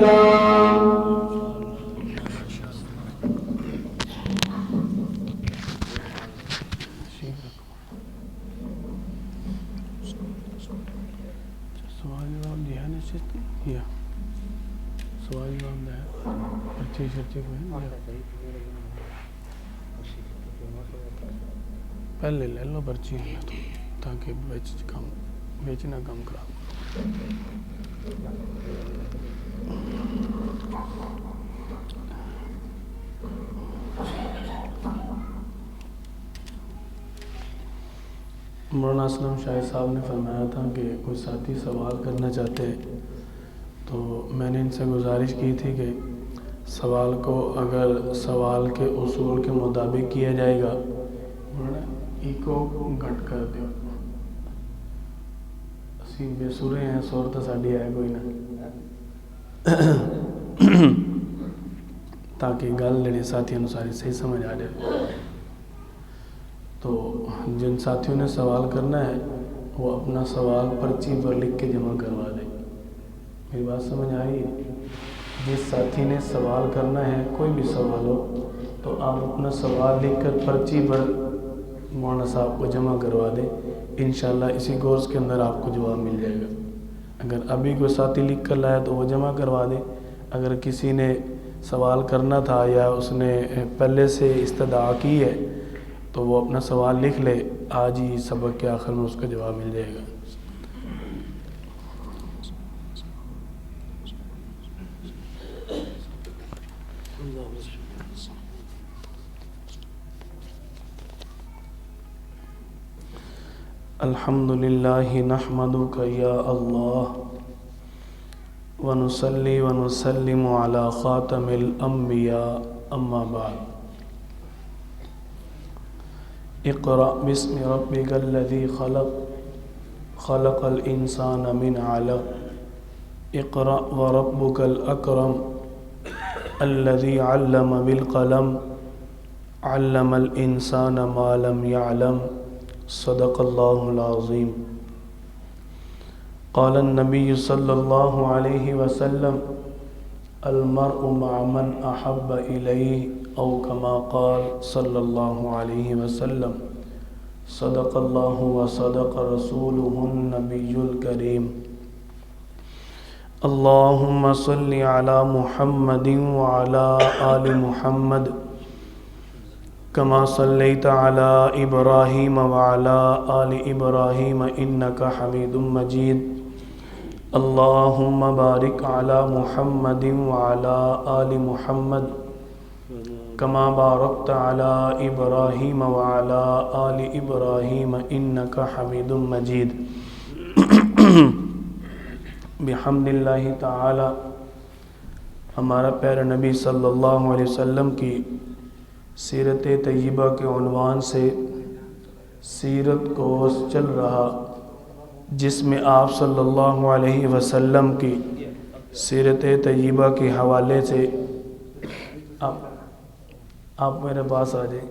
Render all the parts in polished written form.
گا۔ سوال جواب دیا نا یا سوال جواب دیا پرچی شرچی کو ہے پہلے لے لو پرچی تو تاکہ بیچنا کم خراب مولانا اسلم شاہد صاحب نے فرمایا تھا کہ کوئی ساتھی سوال کرنا چاہتے تو میں نے ان سے گزارش کی تھی کہ سوال کو اگر سوال کے اصول کے مطابق کیا جائے گا ایکو گھٹ کر دیو اسی بے سورے ہیں سور تو ساڑی ہے کوئی نہ تاکہ گل جڑی ساتھیوں ساری صحیح سمجھ آ جائے۔ تو جن ساتھیوں نے سوال کرنا ہے وہ اپنا سوال پرچی پر لکھ کے جمع کروا دیں۔ میری بات سمجھ آئی؟ جس ساتھی نے سوال کرنا ہے کوئی بھی سوال ہو تو آپ اپنا سوال لکھ کر پرچی پر مولانا صاحب کو جمع کروا دیں، انشاءاللہ اسی کورس کے اندر آپ کو جواب مل جائے گا۔ اگر ابھی کوئی ساتھی لکھ کر لایا تو وہ جمع کروا دیں، اگر کسی نے سوال کرنا تھا یا اس نے پہلے سے استدعا کی ہے تو وہ اپنا سوال لکھ لے، آج ہی سبق کے آخر میں اس کا جواب مل جائے گا۔ الحمدللہ نحمدک یا اللہ ونصلی ونسلم علی خاتم الانبیاء اما بعد۔ اقرأ باسم ربک الذی خلق الانسان من علق اقرأ وربک الاکرم الذی علم بالقلم علم الانسان ما لم يعلم صدق اللہ العظیم۔ قال النبی صلی اللہ علیہ وسلم المرء مع من احب الیہ او کما قال صلی اللہ علیہ وسلم صدق اللہ وصدق رسولہ النبی الکریم۔ اللہم صلی علی محمد وعلی آل محمد كما صليت على إبراهيم وعلى آل إبراهيم إنك حميد مجيد۔ اللهم بارك على محمد وعلى آل محمد كما باركت على إبراهيم وعلى آل إبراهيم إنك حميد مجيد۔ بحمد اللہ تعالی ہمارا پیارا نبی صلی اللہ علیہ وسلم کی سیرت طیبہ کے عنوان سے سیرت کورس چل رہا، جس میں آپ صلی اللہ علیہ وسلم کی سیرت طیبہ کے حوالے سے آپ میرے پاس آ جائیں۔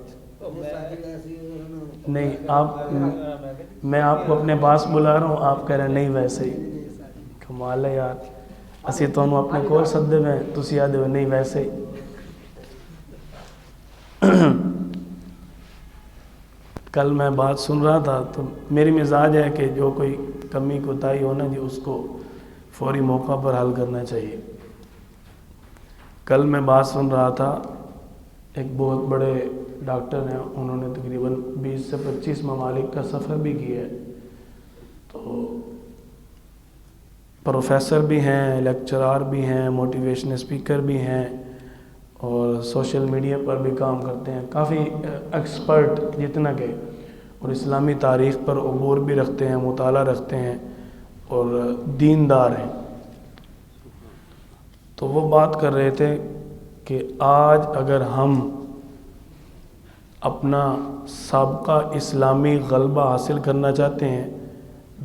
نہیں، میں آپ کو اپنے پاس بلا رہا ہوں، آپ کہہ رہے ہیں نہیں ویسے ہی۔ کمال ہے یار، اسی تو اپنے کول سدے میں تسی آدھے نہیں ویسے ہی۔ کل میں بات سن رہا تھا تو میری مزاج ہے کہ جو کوئی کمی کوتاہی ہونا جی اس کو فوری موقع پر حل کرنا چاہیے۔ کل میں بات سن رہا تھا، ایک بہت بڑے ڈاکٹر ہیں، انہوں نے تقریباً 20 سے 25 ممالک کا سفر بھی کیا ہے، تو پروفیسر بھی ہیں، لیکچرار بھی ہیں، موٹیویشن اسپیکر بھی ہیں، اور سوشل میڈیا پر بھی کام کرتے ہیں، کافی ایکسپرٹ جتنا کہ، اور اسلامی تاریخ پر عبور بھی رکھتے ہیں، مطالعہ رکھتے ہیں اور دیندار ہیں۔ تو وہ بات کر رہے تھے کہ آج اگر ہم اپنا سابقہ اسلامی غلبہ حاصل کرنا چاہتے ہیں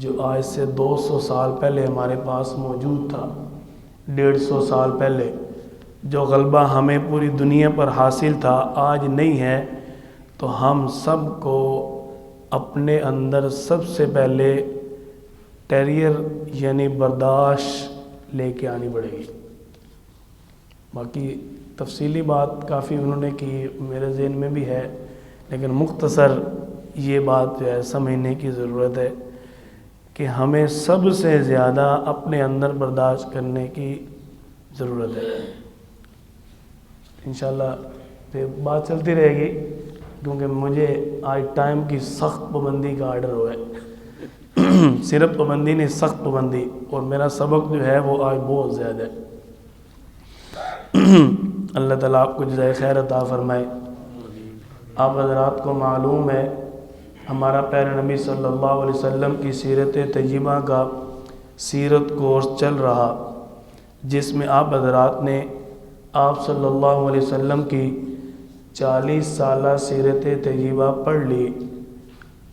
جو آج سے 200 سال پہلے ہمارے پاس موجود تھا، 150 سال پہلے جو غلبہ ہمیں پوری دنیا پر حاصل تھا آج نہیں ہے، تو ہم سب کو اپنے اندر سب سے پہلے ٹیریئر یعنی برداشت لے کے آنی پڑے گی۔ باقی تفصیلی بات کافی انہوں نے کی، میرے ذہن میں بھی ہے، لیکن مختصر یہ بات جو ہے سمجھنے کی ضرورت ہے کہ ہمیں سب سے زیادہ اپنے اندر برداشت کرنے کی ضرورت ہے۔ انشاءاللہ پھر بات چلتی رہے گی، کیونکہ مجھے آج ٹائم کی سخت پابندی کا آرڈر ہوا ہے، صرف پابندی نہیں، سخت پابندی، اور میرا سبق جو ہے وہ آج بہت زیادہ ہے۔ اللہ تعالیٰ آپ کو جزائے خیر عطا فرمائے۔ آپ حضرات کو معلوم ہے ہمارا پیارے نبی صلی اللہ علیہ وسلم کی سیرت طیبہ کا سیرت کورس چل رہا، جس میں آپ حضرات نے آپ صلی اللہ علیہ وسلم کی 40 سالہ سیرت طیبہ پڑھ لی۔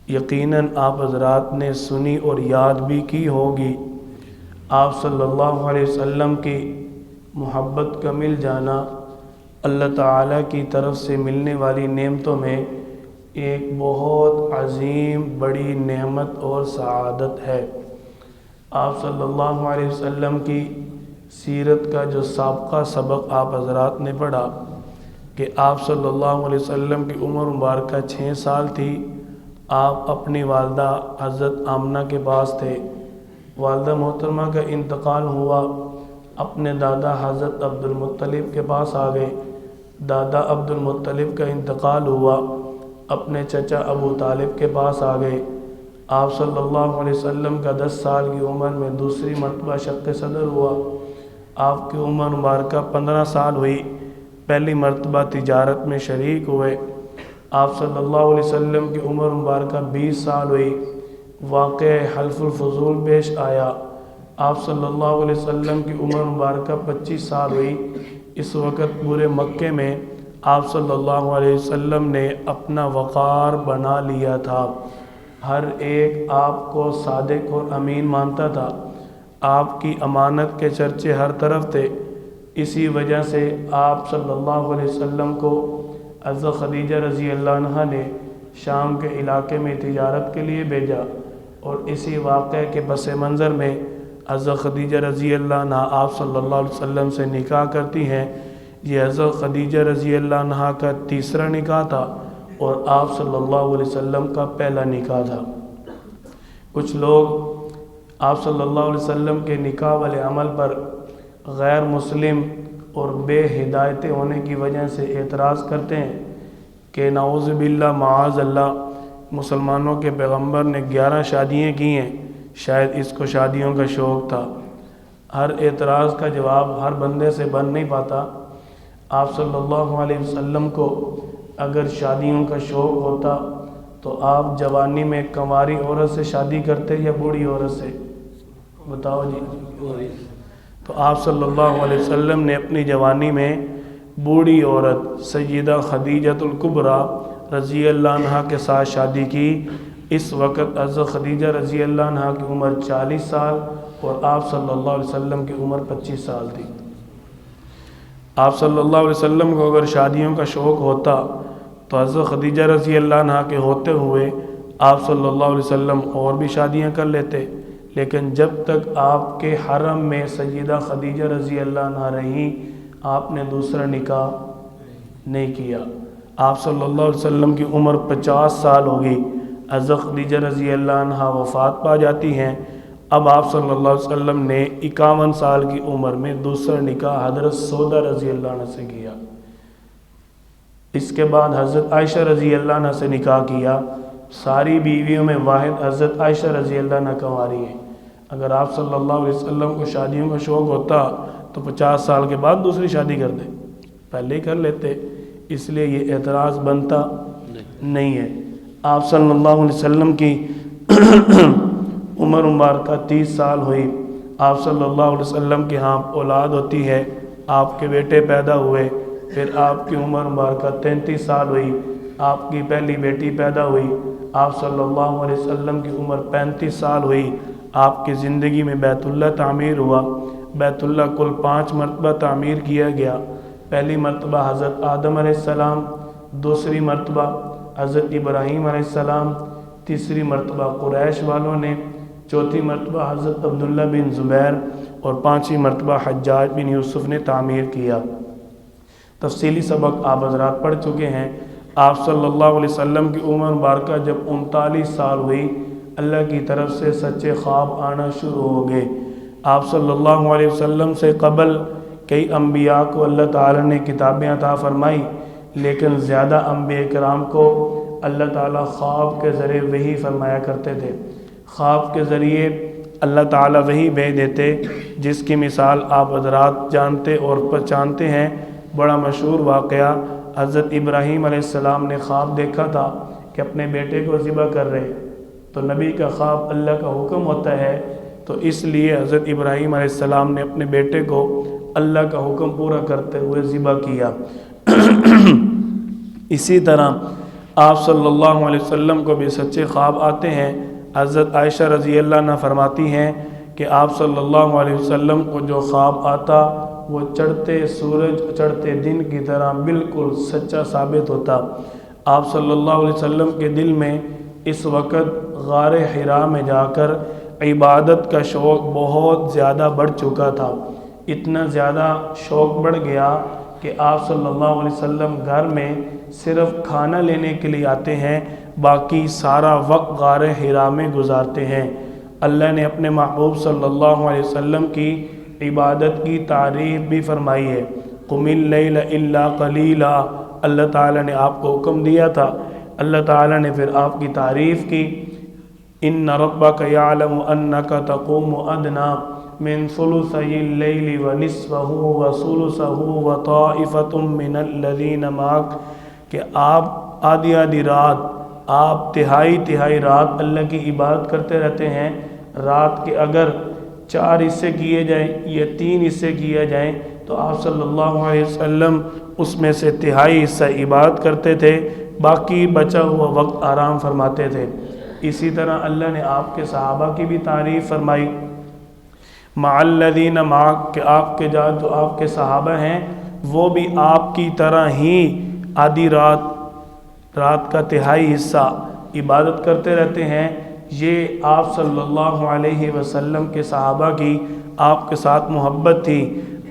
یقیناً آپ حضرات نے سنی اور یاد بھی کی ہوگی۔ آپ صلی اللہ علیہ وسلم کی محبت کا مل جانا اللہ تعالیٰ کی طرف سے ملنے والی نعمتوں میں ایک بہت عظیم بڑی نعمت اور سعادت ہے۔ آپ صلی اللہ علیہ وسلم کی سیرت کا جو سابقہ سبق آپ حضرات نے پڑھا کہ آپ صلی اللہ علیہ وسلم کی عمر مبارکہ 6 سال تھی، آپ اپنی والدہ حضرت آمنہ کے پاس تھے، والدہ محترمہ کا انتقال ہوا، اپنے دادا حضرت عبد المطلب کے پاس آ گئے، دادا عبد المطلب کا انتقال ہوا، اپنے چچا ابو طالب کے پاس آ گئے۔ آپ صلی اللہ علیہ وسلم کا 10 سال کی عمر میں دوسری مرتبہ شق صدر ہوا، آپ کی عمر مبارکہ 15 سال ہوئی، پہلی مرتبہ تجارت میں شریک ہوئے۔ آپ صلی اللہ علیہ وسلم کی عمر مبارکہ 20 سال ہوئی، واقعہ حلف الفضول پیش آیا۔ آپ صلی اللہ علیہ وسلم کی عمر مبارکہ 25 سال ہوئی۔ اس وقت پورے مکے میں آپ صلی اللہ علیہ وسلم نے اپنا وقار بنا لیا تھا، ہر ایک آپ کو صادق اور امین مانتا تھا، آپ کی امانت کے چرچے ہر طرف تھے۔ اسی وجہ سے آپ صلی اللہ علیہ وسلم کو حضرت خدیجہ رضی اللہ عنہا نے شام کے علاقے میں تجارت کے لیے بھیجا، اور اسی واقعے کے پس منظر میں حضرت خدیجہ رضی اللہ عنہ آپ صلی اللہ علیہ وسلم سے نکاح کرتی ہیں۔ یہ حضرت خدیجہ رضی اللہ عنہ کا تیسرا نکاح تھا اور آپ صلی اللہ علیہ وسلم کا پہلا نکاح تھا۔ کچھ لوگ آپ صلی اللہ علیہ وسلم کے نکاح والے عمل پر غیر مسلم اور بے ہدایت ہونے کی وجہ سے اعتراض کرتے ہیں کہ نعوذ باللہ معاذ اللہ، مسلمانوں کے پیغمبر نے 11 شادیاں کی ہیں، شاید اس کو شادیوں کا شوق تھا۔ ہر اعتراض کا جواب ہر بندے سے بن نہیں پاتا۔ آپ صلی اللہ علیہ وسلم کو اگر شادیوں کا شوق ہوتا تو آپ جوانی میں کنواری عورت سے شادی کرتے یا بوڑھی عورت سے؟ بتاؤ جی۔ تو آپ صلی اللہ علیہ وسلم نے اپنی جوانی میں بوڑھی عورت سیدہ خدیجۃ الکبریٰ رضی اللہ عنہا کے ساتھ شادی کی۔ اس وقت حضرت خدیجہ رضی اللہ عنہا کی عمر 40 سال اور آپ صلی اللہ علیہ وسلم کی عمر 25 سال تھی۔ آپ صلی اللہ علیہ وسلم کو اگر شادیوں کا شوق ہوتا تو حضرت خدیجہ رضی اللہ عنہا کے ہوتے ہوئے آپ صلی اللہ علیہ وسلم اور بھی شادیاں کر لیتے، لیکن جب تک آپ کے حرم میں سیدہ خدیجہ رضی اللہ عنہا رہیں، آپ نے دوسرا نکاح نہیں کیا۔ آپ صلی اللہ علیہ وسلم کی عمر 50 سال ہوگی، حضرت خدیجہ رضی اللہ عنہا وفات پا جاتی ہیں۔ اب آپ صلی اللہ علیہ وسلم نے 51 سال کی عمر میں دوسرا نکاح حضرت سودہ رضی اللہ عنہ سے کیا۔ اس کے بعد حضرت عائشہ رضی اللہ عنہ سے نکاح کیا۔ ساری بیویوں میں واحد حضرت عائشہ رضی اللہ عنہ کنواری ہیں۔ اگر آپ صلی اللہ علیہ وسلم کو شادیوں کا شوق ہوتا تو 50 سال کے بعد دوسری شادی کر دے، پہلے ہی کر لیتے، اس لیے یہ اعتراض بنتا نہیں ہے۔ آپ صلی اللہ علیہ وسلم کی عمر مبارکہ 30 سال ہوئی، آپ صلی اللہ علیہ وسلم کے ہاں اولاد ہوتی ہے، آپ کے بیٹے پیدا ہوئے، پھر آپ کی عمر مبارکہ 33 سال ہوئی، آپ کی پہلی بیٹی پیدا ہوئی، آپ صلی اللہ علیہ وسلم کی عمر 35 سال ہوئی، آپ کی زندگی میں بیت اللہ تعمیر ہوا۔ بیت اللہ کل 5 مرتبہ تعمیر کیا گیا۔ پہلی مرتبہ حضرت آدم علیہ السلام، دوسری مرتبہ حضرت ابراہیم علیہ السلام، تیسری مرتبہ قریش والوں نے، چوتھی مرتبہ حضرت عبداللہ بن زبیر اور 5ویں مرتبہ حجاج بن یوسف نے تعمیر کیا۔ تفصیلی سبق آپ حضرات پڑھ چکے ہیں۔ آپ صلی اللہ علیہ وسلم کی عمر مبارکہ جب 39 سال ہوئی، اللہ کی طرف سے سچے خواب آنا شروع ہو گئے۔ آپ صلی اللہ علیہ وسلم سے قبل کئی انبیاء کو اللہ تعالیٰ نے کتابیں عطا فرمائی، لیکن زیادہ انبیاء کرام کو اللہ تعالیٰ خواب کے ذریعے وحی فرمایا کرتے تھے۔ خواب کے ذریعے اللہ تعالیٰ وحی بھیج دیتے، جس کی مثال آپ حضرات جانتے اور پہچانتے ہیں۔ بڑا مشہور واقعہ، حضرت ابراہیم علیہ السلام نے خواب دیکھا تھا کہ اپنے بیٹے کو ذبح کر رہے، تو نبی کا خواب اللہ کا حکم ہوتا ہے، تو اس لیے حضرت ابراہیم علیہ السلام نے اپنے بیٹے کو اللہ کا حکم پورا کرتے ہوئے ذبح کیا۔ اسی طرح آپ صلی اللہ علیہ وسلم کو بھی سچے خواب آتے ہیں۔ حضرت عائشہ رضی اللہ عنہا فرماتی ہیں کہ آپ صلی اللہ علیہ وسلم کو جو خواب آتا وہ چڑھتے سورج چڑھتے دن کی طرح بالکل سچا ثابت ہوتا۔ آپ صلی اللہ علیہ وسلم کے دل میں اس وقت غار حرا میں جا کر عبادت کا شوق بہت زیادہ بڑھ چکا تھا۔ اتنا زیادہ شوق بڑھ گیا کہ آپ صلی اللہ علیہ وسلم گھر میں صرف کھانا لینے کے لیے آتے ہیں، باقی سارا وقت غار حرا میں گزارتے ہیں۔ اللہ نے اپنے محبوب صلی اللہ علیہ وسلم کی عبادت کی تعریف بھی فرمائی ہے۔ قم اللیل الا قلیلا، اللہ تعالیٰ نے آپ کو حکم دیا تھا، اللہ تعالیٰ نے پھر آپ کی تعریف کی۔ ان ربک یعلم انک تقوم ادنی من ثلثی اللیل ونصفہ وثلثہ وطائفۃ من الذین معک، کہ آپ آدھی رات، آپ تہائی رات اللہ کی عبادت کرتے رہتے ہیں۔ رات کے اگر 4 حصے کیے جائیں یا 3 حصے کیے جائیں تو آپ صلی اللہ علیہ وسلم اس میں سے تہائی حصہ عبادت کرتے تھے، باقی بچا ہوا وقت آرام فرماتے تھے۔ اسی طرح اللہ نے آپ کے صحابہ کی بھی تعریف فرمائی، مع الذین معک، کہ آپ کے جو آپ کے صحابہ ہیں وہ بھی آپ کی طرح ہی آدھی رات کا تہائی حصہ عبادت کرتے رہتے ہیں۔ یہ آپ صلی اللہ علیہ وسلم کے صحابہ کی آپ کے ساتھ محبت تھی۔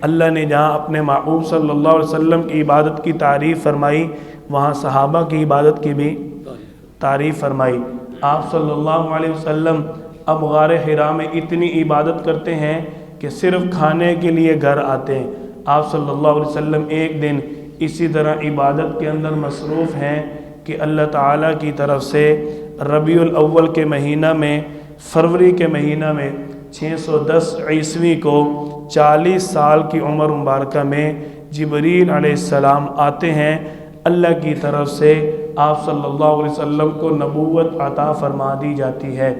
اللہ نے جہاں اپنے محبوب صلی اللہ علیہ وسلم کی عبادت کی تعریف فرمائی، وہاں صحابہ کی عبادت کی بھی تعریف فرمائی۔ آپ صلی اللہ علیہ وسلم اب غار حرا میں اتنی عبادت کرتے ہیں کہ صرف کھانے کے لیے گھر آتے ہیں۔ آپ صلی اللہ علیہ وسلم ایک دن اسی طرح عبادت کے اندر مصروف ہیں کہ اللہ تعالیٰ کی طرف سے ربیع الاول کے مہینہ میں، فروری کے مہینہ میں 610 عیسوی کو 40 سال کی عمر مبارکہ میں جبریل علیہ السلام آتے ہیں۔ اللہ کی طرف سے آپ صلی اللہ علیہ وسلم کو نبوت عطا فرما دی جاتی ہے۔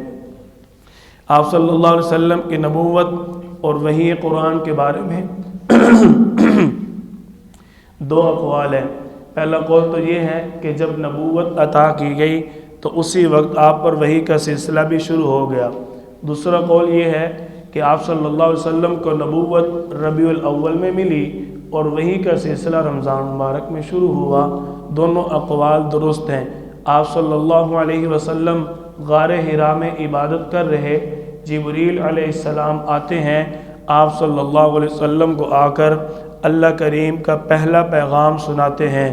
آپ صلی اللہ علیہ وسلم کی نبوت اور وحی قرآن کے بارے میں 2 اقوال ہیں۔ پہلا قول تو یہ ہے کہ جب نبوت عطا کی گئی تو اسی وقت آپ پر وحی کا سلسلہ بھی شروع ہو گیا۔ دوسرا قول یہ ہے کہ آپ صلی اللہ علیہ وسلم کو نبوت ربیع الاول میں ملی اور وحی کا سلسلہ رمضان مبارک میں شروع ہوا۔ دونوں اقوال درست ہیں۔ آپ صلی اللہ علیہ وسلم غار حرا میں عبادت کر رہے، جبریل علیہ السلام آتے ہیں، آپ صلی اللہ علیہ وسلم کو آ کر اللہ کریم کا پہلا پیغام سناتے ہیں،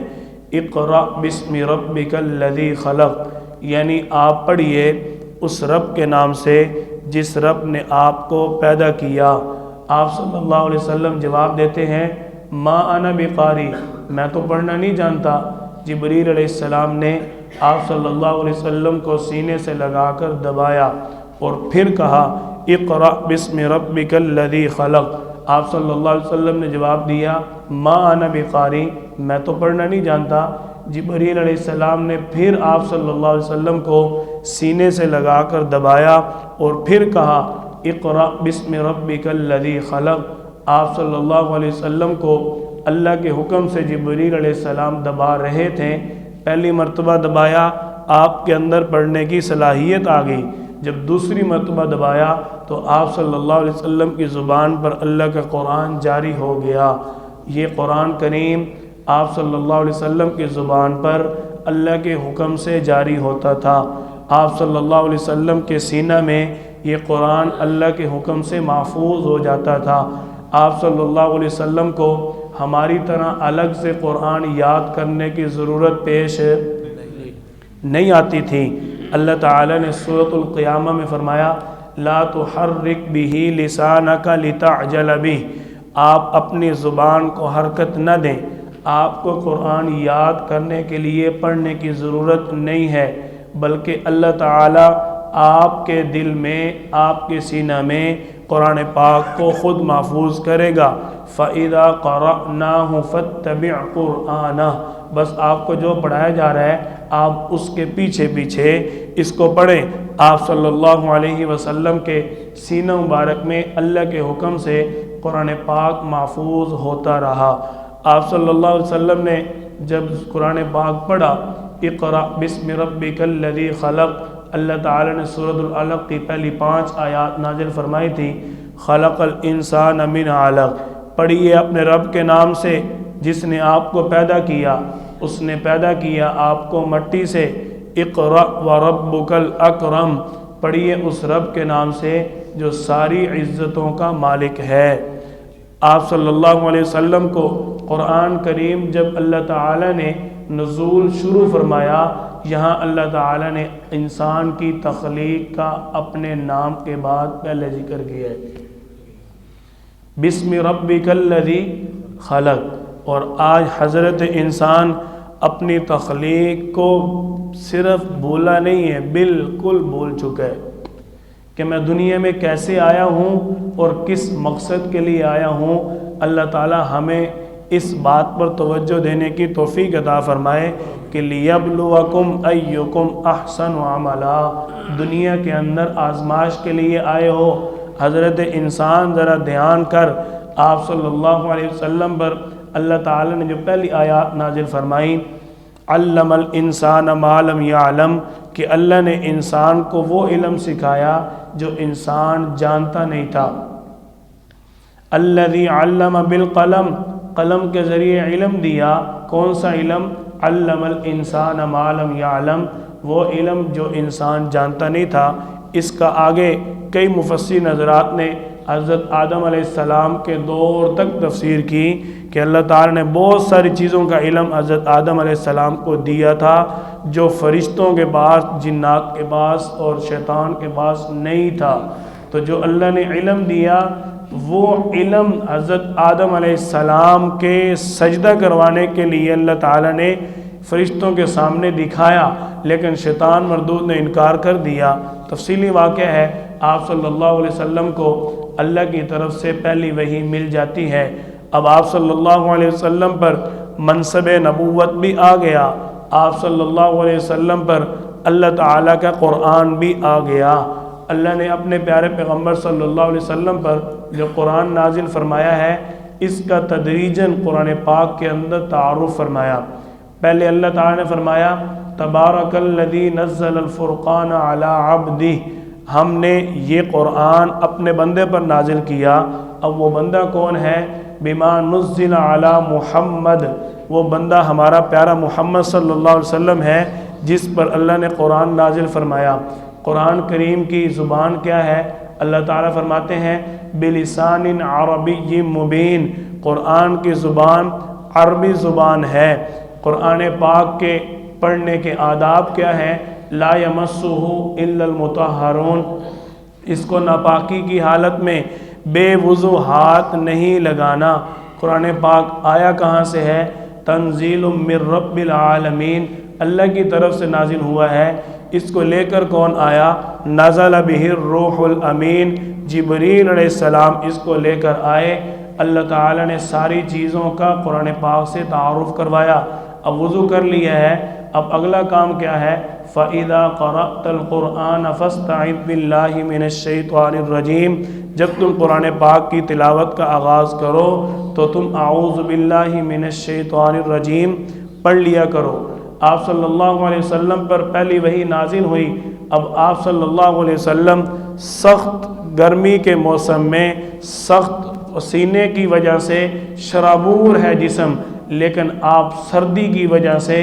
اقرأ بسم ربک الذی خلق، یعنی آپ پڑھیے اس رب کے نام سے جس رب نے آپ کو پیدا کیا۔ آپ صلی اللہ علیہ وسلم جواب دیتے ہیں، ما انا بقاری، میں تو پڑھنا نہیں جانتا۔ جبریل علیہ السلام نے آپ صلی اللہ علیہ وسلم کو سینے سے لگا کر دبایا اور پھر کہا، اقرأ بسم ربک الذی خلق۔ آپ صلی اللہ علیہ وسلم نے جواب دیا، ما انا بقاری، میں تو پڑھنا نہیں جانتا۔ جبریل علیہ السلام نے پھر آپ صلی اللہ علیہ وسلم کو سینے سے لگا کر دبایا اور پھر کہا، اقرأ بسم ربک الذی خلق۔ آپ صلی اللہ علیہ وسلم کو اللہ کے حکم سے جبریل علیہ السلام دبا رہے تھے۔ پہلی مرتبہ دبایا، آپ کے اندر پڑھنے کی صلاحیت آ گئی۔ جب دوسری مرتبہ دبایا تو آپ صلی اللہ علیہ وسلم کی زبان پر اللہ کا قرآن جاری ہو گیا۔ یہ قرآن کریم آپ صلی اللہ علیہ وسلم کی زبان پر اللہ کے حکم سے جاری ہوتا تھا۔ آپ صلی اللہ علیہ وسلم کے سینہ میں یہ قرآن اللہ کے حکم سے محفوظ ہو جاتا تھا۔ آپ صلی اللہ علیہ وسلم کو ہماری طرح الگ سے قرآن یاد کرنے کی ضرورت پیش نہیں آتی تھی۔ اللہ تعالیٰ نے سورۃ القیامہ میں فرمایا لا تحرک بہ لسانک لتعجل بہ، آپ اپنی زبان کو حرکت نہ دیں، آپ کو قرآن یاد کرنے کے لیے پڑھنے کی ضرورت نہیں ہے، بلکہ اللہ تعالیٰ آپ کے دل میں، آپ کے سینہ میں قرآن پاک کو خود محفوظ کرے گا۔ فَإِذَا قَرَأْنَاهُ فَاتَّبِعْ قُرْآنَهُ، بس آپ کو جو پڑھایا جا رہا ہے آپ اس کے پیچھے پیچھے اس کو پڑھیں۔ آپ صلی اللہ علیہ وسلم کے سینہ مبارک میں اللہ کے حکم سے قرآن پاک محفوظ ہوتا رہا۔ آپ صلی اللہ علیہ وسلم نے جب قرآن پاک پڑھا اقرأ بسم ربک الذی خلق، اللہ تعالیٰ نے سورۃ العلق کی پہلی 5 آیات نازل فرمائی تھی، خلق الانسان من علق، پڑھیے اپنے رب کے نام سے جس نے آپ کو پیدا کیا، اس نے پیدا کیا آپ کو مٹی سے۔ اقرأ وربک الاکرم، پڑھیے اس رب کے نام سے جو ساری عزتوں کا مالک ہے۔ آپ صلی اللہ علیہ وسلم کو قرآن کریم جب اللہ تعالیٰ نے نزول شروع فرمایا، یہاں اللہ تعالیٰ نے انسان کی تخلیق کا اپنے نام کے بعد پہلے ذکر کیا ہے، بسم ربک الذی خلق۔ اور آج حضرت انسان اپنی تخلیق کو صرف بولا نہیں ہے، بالکل بھول چکا ہے کہ میں دنیا میں کیسے آیا ہوں اور کس مقصد کے لیے آیا ہوں۔ اللہ تعالیٰ ہمیں اس بات پر توجہ دینے کی توفیق عطا فرمائے کہ لِيَبْلُوَكُمْ أَيُّكُمْ أَحْسَنُ عَمَلًا، دنیا کے اندر آزمائش کے لیے آئے ہو۔ حضرت انسان ذرا دھیان کر، آپ صلی اللہ علیہ وسلم پر اللہ تعالیٰ نے جو پہلی آیات نازل فرمائیں، علم الانسان ما لم یعلم، کہ اللہ نے انسان کو وہ علم سکھایا جو انسان جانتا نہیں تھا۔ الذی علم بالقلم، قلم کے ذریعے علم دیا، کون سا علم؟ علم الانسان ما لم یعلم، وہ علم جو انسان جانتا نہیں تھا۔ اس کا آگے کئی مفسر حضرات نے حضرت آدم علیہ السلام کے دور تک تفسیر کی کہ اللہ تعالیٰ نے بہت ساری چیزوں کا علم حضرت آدم علیہ السلام کو دیا تھا جو فرشتوں کے پاس، جنات کے پاس اور شیطان کے پاس نہیں تھا۔ تو جو اللہ نے علم دیا وہ علم حضرت آدم علیہ السلام کے سجدہ کروانے کے لیے اللہ تعالیٰ نے فرشتوں کے سامنے دکھایا، لیکن شیطان مردود نے انکار کر دیا۔ تفصیلی واقعہ ہے، آپ صلی اللہ علیہ وسلم کو اللہ کی طرف سے پہلی وحی مل جاتی ہے۔ اب آپ صلی اللہ علیہ وسلم پر منصب نبوت بھی آ گیا، آپ صلی اللہ علیہ وسلم پر اللہ تعالیٰ کا قرآن بھی آ گیا۔ اللہ نے اپنے پیارے پیغمبر صلی اللہ علیہ وسلم پر جو قرآن نازل فرمایا ہے، اس کا تدریجاً قرآن پاک کے اندر تعارف فرمایا۔ پہلے اللہ تعالیٰ نے فرمایا تبارک الذی نزل الفرقان علی عبدہ، ہم نے یہ قرآن اپنے بندے پر نازل کیا۔ اب وہ بندہ کون ہے؟ بما نزل علی محمد، وہ بندہ ہمارا پیارا محمد صلی اللہ علیہ وسلم ہے جس پر اللہ نے قرآن نازل فرمایا۔ قرآن کریم کی زبان کیا ہے؟ اللہ تعالیٰ فرماتے ہیں بلسان عربی مبین، قرآن کی زبان عربی زبان ہے۔ قرآن پاک کے پڑھنے کے آداب کیا ہیں؟ لا یمسہ الا المطہرون، اس کو ناپاکی کی حالت میں بے وضو ہاتھ نہیں لگانا۔ قرآن پاک آیا کہاں سے ہے؟ تنزیل من رب العالمین، اللہ کی طرف سے نازل ہوا ہے۔ اس کو لے کر کون آیا؟ نزل بہ الروح الامین، جبریل علیہ السلام اس کو لے کر آئے۔ اللہ تعالیٰ نے ساری چیزوں کا قرآن پاک سے تعارف کروایا۔ اب وضو کر لیا ہے، اب اگلا کام کیا ہے؟ فَإِذَا قَرَأْتَ الْقُرْآنَ فَاسْتَعِذْ بِاللَّهِ مِنَ الشَّيْطَانِ الرَّجِيمِ، جب تم قرآن پاک کی تلاوت کا آغاز کرو تو تم اعوذ باللہ من الشیطان الرجیم پڑھ لیا کرو۔ آپ صلی اللہ علیہ وسلم پر پہلی وحی نازل ہوئی۔ اب آپ صلی اللہ علیہ وسلم سخت گرمی کے موسم میں سخت پسینے کی وجہ سے شرابور ہے جسم، لیکن آپ سردی کی وجہ سے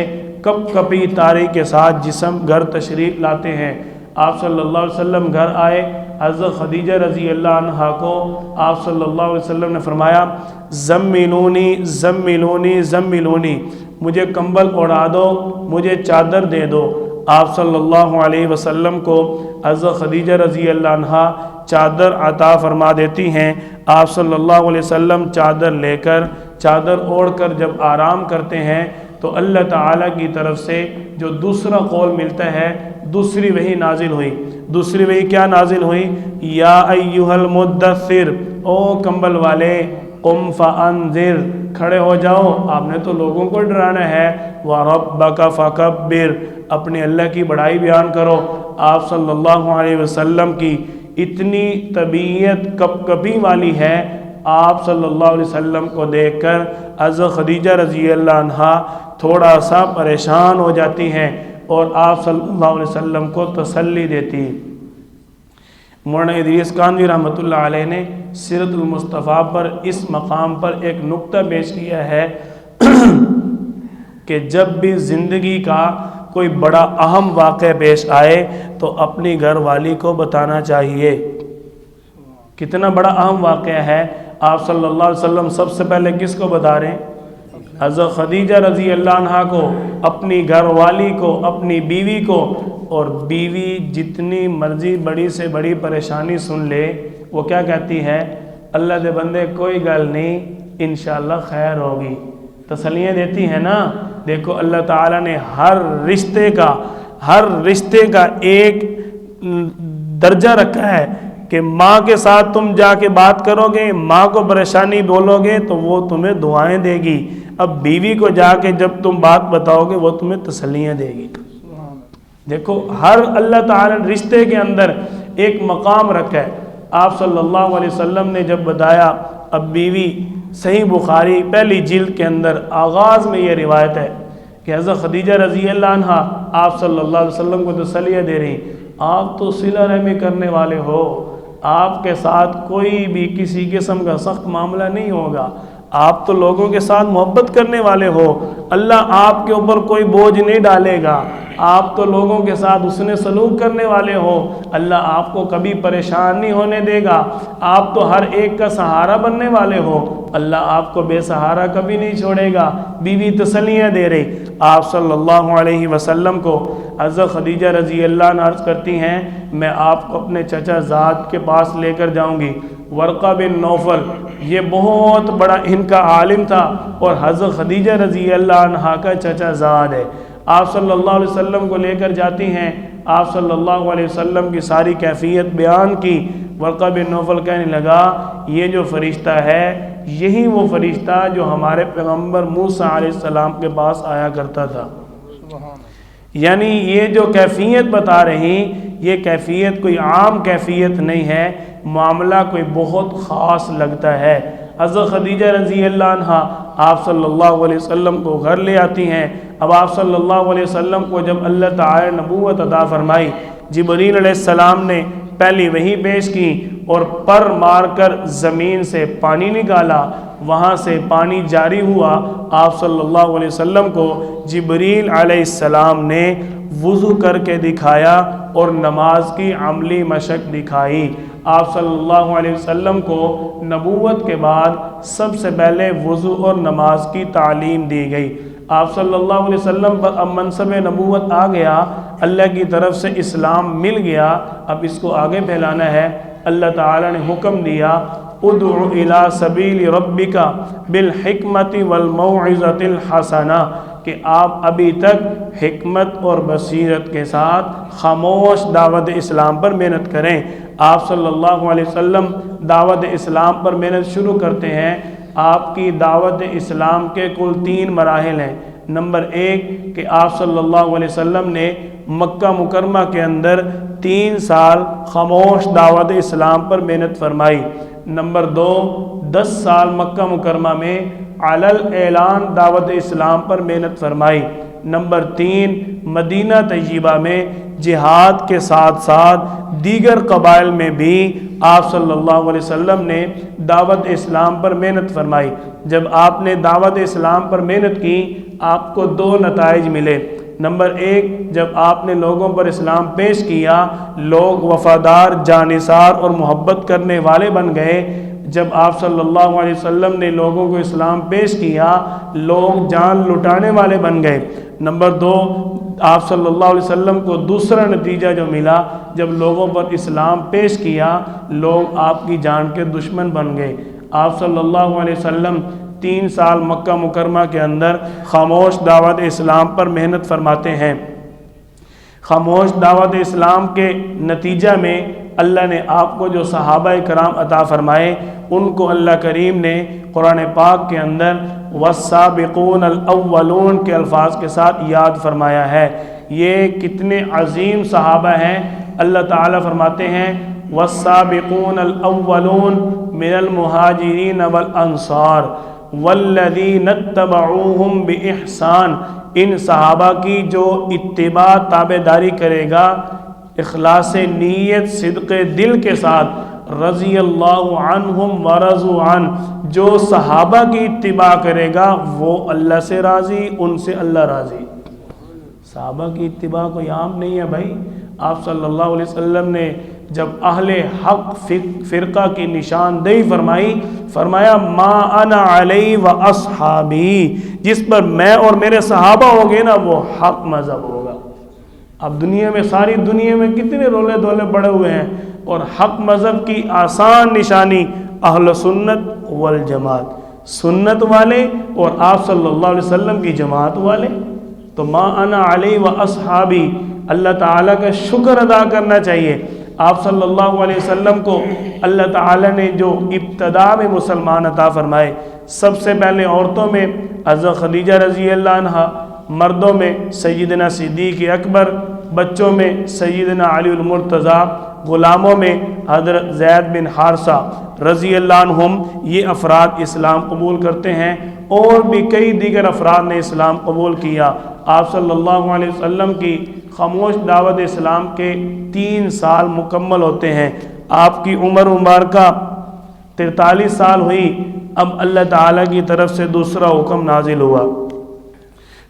کپ کپی تاری کے ساتھ جسم گھر تشریف لاتے ہیں۔ آپ صلی اللہ علیہ وسلم گھر آئے، حضرت خدیجہ رضی اللہ عنہا کو آپ صلی اللہ علیہ وسلم نے فرمایا زملونی زملونی زملونی، مجھے کمبل اڑا دو، مجھے چادر دے دو۔ آپ صلی اللہ علیہ وسلم کو حضرت خدیجہ رضی اللہ عنہا چادر عطا فرما دیتی ہیں۔ آپ صلی اللہ علیہ وسلم چادر لے کر، چادر اوڑھ کر جب آرام کرتے ہیں تو اللہ تعالیٰ کی طرف سے جو دوسرا قول ملتا ہے، دوسری وحی نازل ہوئی۔ دوسری وحی کیا نازل ہوئی؟ یا ایھا المدثر، او کمبل والے، قم فانذر، کھڑے ہو جاؤ، آپ نے تو لوگوں کو ڈرانا ہے، وربک فکبر، اپنے اللہ کی بڑائی بیان کرو۔ آپ صلی اللہ علیہ وسلم کی اتنی طبیعت کپ کپی والی ہے، آپ صلی اللہ علیہ وسلم کو دیکھ کر حضرت خدیجہ رضی اللہ عنہا تھوڑا سا پریشان ہو جاتی ہیں اور آپ صلی اللہ علیہ وسلم کو تسلی دیتی۔ مولانا ادریس کانوی رحمۃ اللہ علیہ نے سیرت المصطفیٰ پر اس مقام پر ایک نکتہ پیش کیا ہے کہ جب بھی زندگی کا کوئی بڑا اہم واقعہ پیش آئے تو اپنی گھر والی کو بتانا چاہیے۔ کتنا بڑا اہم واقعہ ہے، آپ صلی اللہ علیہ وسلم سب سے پہلے کس کو بتا رہے ہیں؟ حضرت خدیجہ رضی اللہ عنہا کو، اپنی گھر والی کو، اپنی بیوی کو۔ اور بیوی جتنی مرضی بڑی سے بڑی پریشانی سن لے، وہ کیا کہتی ہے؟ اللہ دے بندے کوئی گل نہیں، انشاءاللہ خیر ہوگی، تسلیاں دیتی ہے نا۔ دیکھو اللہ تعالیٰ نے ہر رشتے کا ایک درجہ رکھا ہے کہ ماں کے ساتھ تم جا کے بات کرو گے، ماں کو پریشانی بولو گے تو وہ تمہیں دعائیں دے گی۔ اب بیوی کو جا کے جب تم بات بتاؤ گے وہ تمہیں تسلیاں دے گی۔ دیکھو ہر اللہ تعالیٰ نے رشتے کے اندر ایک مقام رکھا ہے۔ آپ صلی اللہ علیہ وسلم نے جب بتایا، اب بیوی، صحیح بخاری پہلی جلد کے اندر آغاز میں یہ روایت ہے کہ حضرت خدیجہ رضی اللہ عنہا آپ صلی اللہ علیہ وسلم کو تسلیہ دے رہی، آپ تو صلہ رحمی کرنے والے ہو، آپ کے ساتھ کوئی بھی کسی قسم کا سخت معاملہ نہیں ہوگا، آپ تو لوگوں کے ساتھ محبت کرنے والے ہو، اللہ آپ کے اوپر کوئی بوجھ نہیں ڈالے گا، آپ تو لوگوں کے ساتھ حسن سلوک کرنے والے ہو، اللہ آپ کو کبھی پریشان نہیں ہونے دے گا، آپ تو ہر ایک کا سہارا بننے والے ہو، اللہ آپ کو بے سہارا کبھی نہیں چھوڑے گا۔ بیوی تسلیاں دے رہی۔ آپ صلی اللہ علیہ وسلم کو حضرت خدیجہ رضی اللہ عنہ عرض کرتی ہیں، میں آپ کو اپنے چچا زاد کے پاس لے کر جاؤں گی۔ ورقہ بن نوفل یہ بہت بڑا ان کا عالم تھا اور حضرت خدیجہ رضی اللہ عنہا کا چچا زاد ہے۔ آپ صلی اللہ علیہ وسلم کو لے کر جاتی ہیں، آپ صلی اللہ علیہ وسلم کی ساری کیفیت بیان کی۔ ورقہ بن نوفل کہنے لگا، یہ جو فرشتہ ہے یہی وہ فرشتہ جو ہمارے پیغمبر موسیٰ علیہ السلام کے پاس آیا کرتا تھا۔ یعنی یہ جو کیفیت بتا رہی، یہ کیفیت کوئی عام کیفیت نہیں ہے، معاملہ کوئی بہت خاص لگتا ہے۔ حضرت خدیجہ رضی اللہ عنہا آپ صلی اللہ علیہ وسلم کو گھر لے آتی ہیں۔ اب آپ صلی اللہ علیہ وسلم کو جب اللہ تعالی نے نبوت عطا فرمائی، جبریل علیہ السلام نے پہلی وحی پیش کی اور پر مار کر زمین سے پانی نکالا، وہاں سے پانی جاری ہوا۔ آپ صلی اللہ علیہ وسلم کو جبریل علیہ السلام نے وضو کر کے دکھایا اور نماز کی عملی مشق دکھائی۔ آپ صلی اللہ علیہ وسلم کو نبوت کے بعد سب سے پہلے وضو اور نماز کی تعلیم دی گئی۔ آپ صلی اللہ علیہ وسلم پر اب منصب نبوت آ گیا، اللہ کی طرف سے اسلام مل گیا، اب اس کو آگے پھیلانا ہے۔ اللہ تعالیٰ نے حکم دیا، ادع الی سبیل ربک بالحکمت والموعظۃ الحسنہ، کہ آپ ابھی تک حکمت اور بصیرت کے ساتھ خاموش دعوت اسلام پر محنت کریں۔ آپ صلی اللہ علیہ وسلم دعوت اسلام پر محنت شروع کرتے ہیں۔ آپ کی دعوت اسلام کے کل 3 مراحل ہیں۔ نمبر 1 کہ آپ صلی اللہ علیہ وسلم نے مکہ مکرمہ کے اندر 3 سال خاموش دعوت اسلام پر محنت فرمائی۔ نمبر 2 10 سال مکہ مکرمہ میں علل اعلان دعوت اسلام پر محنت فرمائی۔ نمبر 3 مدینہ طیبہ میں جہاد کے ساتھ ساتھ دیگر قبائل میں بھی آپ صلی اللہ علیہ وسلم نے دعوت اسلام پر محنت فرمائی۔ جب آپ نے دعوت اسلام پر محنت کی، آپ کو 2 نتائج ملے۔ نمبر 1، جب آپ نے لوگوں پر اسلام پیش کیا لوگ وفادار، جانثار اور محبت کرنے والے بن گئے۔ جب آپ صلی اللہ علیہ وسلم نے لوگوں کو اسلام پیش کیا لوگ جان لٹانے والے بن گئے۔ نمبر 2، آپ صلی اللہ علیہ وسلم کو دوسرا نتیجہ جو ملا، جب لوگوں پر اسلام پیش کیا لوگ آپ کی جان کے دشمن بن گئے۔ آپ صلی اللہ علیہ وسلم 3 سال مکہ مکرمہ کے اندر خاموش دعوت اسلام پر محنت فرماتے ہیں۔ خاموش دعوت اسلام کے نتیجہ میں اللہ نے آپ کو جو صحابہ کرام عطا فرمائے ان کو اللہ کریم نے قرآن پاک کے اندر والسابقون الاولون کے الفاظ کے ساتھ یاد فرمایا ہے۔ یہ کتنے عظیم صحابہ ہیں۔ اللہ تعالیٰ فرماتے ہیں والسابقون الاولون من المہاجرین والانصار والذین اتبعوہم بإحسان، ان صحابہ کی جو اتباع تابعداری کرے گا اخلاص نیت صدق دل کے ساتھ، رضی اللہ عنہم ورضوا عنہ، جو صحابہ کی اتباع کرے گا وہ اللہ سے راضی، ان سے اللہ راضی۔ صحابہ کی اتباع کوئی عام نہیں ہے بھائی۔ آپ صلی اللہ علیہ وسلم نے جب اہل حق فرقہ کی نشاندہی فرمایا ما انا علیہ و اصحابی، جس پر میں اور میرے صحابہ ہوں گے نا وہ حق مذہب ہوگا۔ اب دنیا میں ساری دنیا میں کتنے رولے دولے بڑے ہوئے ہیں، اور حق مذہب کی آسان نشانی اہل سنت والجماعت، سنت والے اور آپ صلی اللہ علیہ وسلم کی جماعت والے۔ تو ما انا علیہ و اصحابی، اللہ تعالیٰ کا شکر ادا کرنا چاہیے۔ آپ صلی اللہ علیہ وسلم کو اللہ تعالیٰ نے جو ابتدا میں مسلمان عطا فرمائے، سب سے پہلے عورتوں میں حضرت خدیجہ رضی اللہ عنہا، مردوں میں سیدنا صدیق اکبر، بچوں میں سیدنا علی المرتضیٰ، غلاموں میں حضرت زید بن حارثہ رضی اللہ عنہم، یہ افراد اسلام قبول کرتے ہیں، اور بھی کئی دیگر افراد نے اسلام قبول کیا۔ آپ صلی اللہ علیہ وسلم کی خاموش دعوت اسلام کے 3 سال مکمل ہوتے ہیں۔ آپ کی عمر مبارکہ 43 سال ہوئی۔ اب اللہ تعالیٰ کی طرف سے دوسرا حکم نازل ہوا،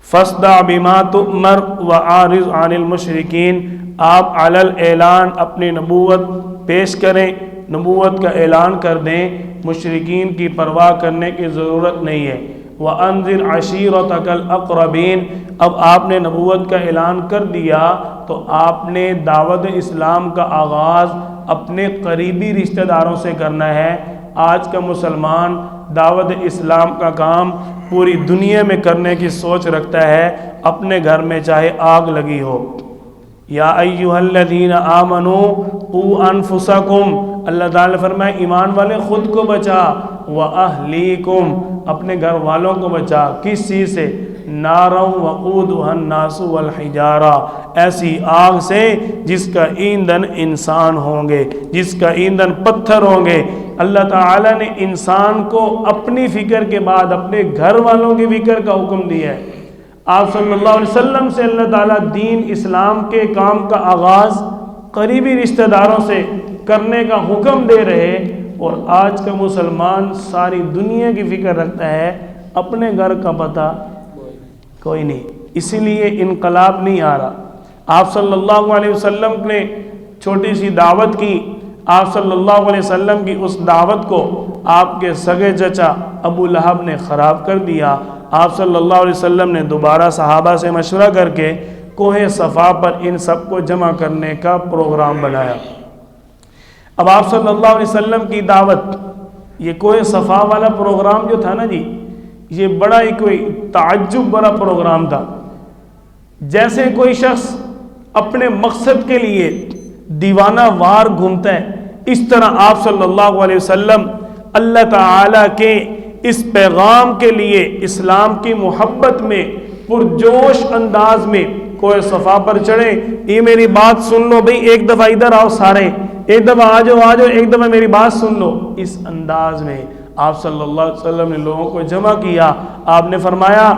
فاصدع بما تؤمر واعرض عن المشرکین، آپ علی الاعلان اپنی نبوت پیش کریں، نبوت کا اعلان کر دیں، مشرکین کی پرواہ کرنے کی ضرورت نہیں ہے۔ وَأَنذِرْ عَشِيرَتَكَ الْأَقْرَبِينَ، اب آپ نے نبوت کا اعلان کر دیا تو آپ نے دعوت اسلام کا آغاز اپنے قریبی رشتہ داروں سے کرنا ہے۔ آج کا مسلمان دعوت اسلام کا کام پوری دنیا میں کرنے کی سوچ رکھتا ہے، اپنے گھر میں چاہے آگ لگی ہو۔ یا ایھا الذین آمنوا قوا انفسکم، اللہ تعالیٰ فرمائے ایمان والے خود کو بچا، واہلیکم، اپنے گھر والوں کو بچا، کس چیز سے؟ نارا وقودھا الناس والحجارہ، ایسی آگ سے جس کا ایندھن انسان ہوں گے، جس کا ایندھن پتھر ہوں گے۔ اللہ تعالیٰ نے انسان کو اپنی فکر کے بعد اپنے گھر والوں کی فکر کا حکم دیا ہے۔ آپ صلی اللہ علیہ وسلم سے اللہ تعالیٰ دین اسلام کے کام کا آغاز قریبی رشتہ داروں سے کرنے کا حکم دے رہے، اور آج کا مسلمان ساری دنیا کی فکر رکھتا ہے، اپنے گھر کا پتہ کوئی نہیں، اسی لیے انقلاب نہیں آ رہا۔ آپ صلی اللہ علیہ وسلم نے چھوٹی سی دعوت کی، آپ صلی اللہ علیہ وسلم کی اس دعوت کو آپ کے سگے چچا ابو لہب نے خراب کر دیا۔ آپ صلی اللہ علیہ وسلم نے دوبارہ صحابہ سے مشورہ کر کے کوہ صفا پر ان سب کو جمع کرنے کا پروگرام بنایا۔ اب آپ صلی اللہ علیہ وسلم کی دعوت، یہ کوہ صفا والا پروگرام جو تھا نا جی، یہ بڑا ہی کوئی تعجب بڑا پروگرام تھا۔ جیسے کوئی شخص اپنے مقصد کے لیے دیوانہ وار گھومتا ہے، اس طرح آپ صلی اللہ علیہ وسلم اللہ تعالیٰ کے اس پیغام کے لیے اسلام کی محبت میں پرجوش انداز میں کوہ صفا پر چڑھے۔ یہ میری بات سن لو بھئی، ایک دفعہ ادھر آؤ سارے، ایک دفعہ آ جاؤ، ایک دفعہ میری بات سن لو، اس انداز میں آپ صلی اللہ علیہ وسلم نے لوگوں کو جمع کیا۔ آپ نے فرمایا